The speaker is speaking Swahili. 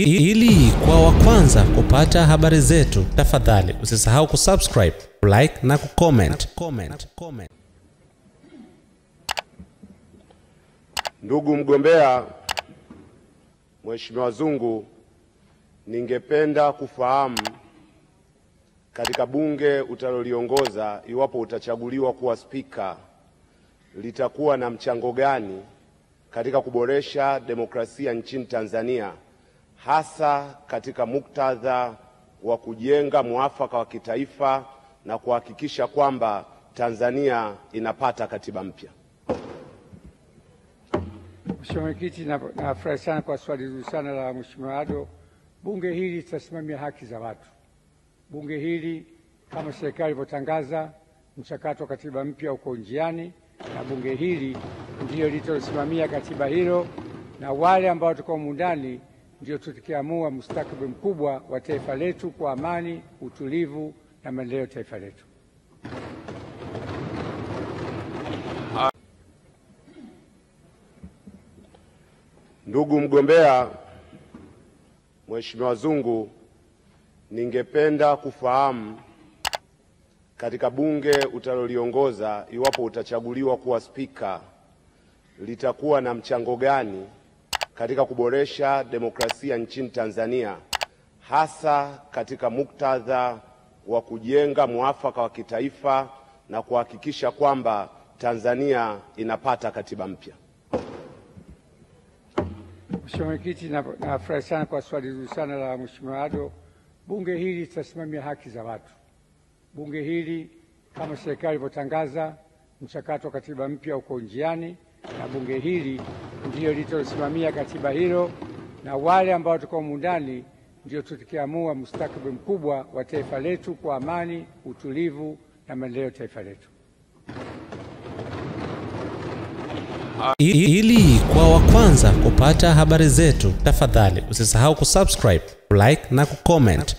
Ili kwa wa kwanza kupata habari zetu, tafadhali usisahau kusubscribe, like na kucomment. Ndugu mgombea Mheshimiwa Zungu, ningependa kufahamu katika bunge utaloliongoza, iwapo utachaguliwa kuwa spika, litakuwa na mchango gani katika kuboresha demokrasia nchini Tanzania, hasa katika muktadha wa kujenga muafaka wa kitaifa na kuhakikisha kwamba Tanzania inapata katiba mpya. Mheshimiwa Mwenyekiti, nafurahi sana kwa swali zuri sana la Mheshimiwa Ado. Bunge hili litasimamia haki za watu. Bunge hili kama serikali ilivyotangaza, mchakato wa katiba mpya uko njiani, na bunge hili ndio litalosimamia katiba hilo, na wale ambao tuko ndani ndio tutakiamua mustakabali mkubwa wa taifa letu kwa amani, utulivu na maendeleo ya taifa letu. Ndugu mgombea Mheshimiwa Zungu, ningependa kufahamu katika bunge utaloliongoza, iwapo utachaguliwa kuwa spika, litakuwa na mchango gani katika kuboresha demokrasia nchini Tanzania, hasa katika muktadha wa kujenga muafaka wa kitaifa na kuhakikisha kwamba Tanzania inapata katiba mpya. Mheshimiwa Mwenyekiti, nafurahi sana kwa swali zuri sana la Mheshimiwa Ado. Bunge hili litasimamia haki za watu. Bunge hili kama serikali ilivyotangaza, mchakato wa katiba mpya uko njiani, na bunge hili ndio litalosimamia katiba hilo, na wale ambao tuko ndani ndio tutakiamua mustakabali mkubwa wa taifa letu kwa amani, utulivu na maendeleo ya taifa letu. Ili kwa wa kwanza kupata habari zetu, tafadhali usisahau kusubscribe, like na kucomment.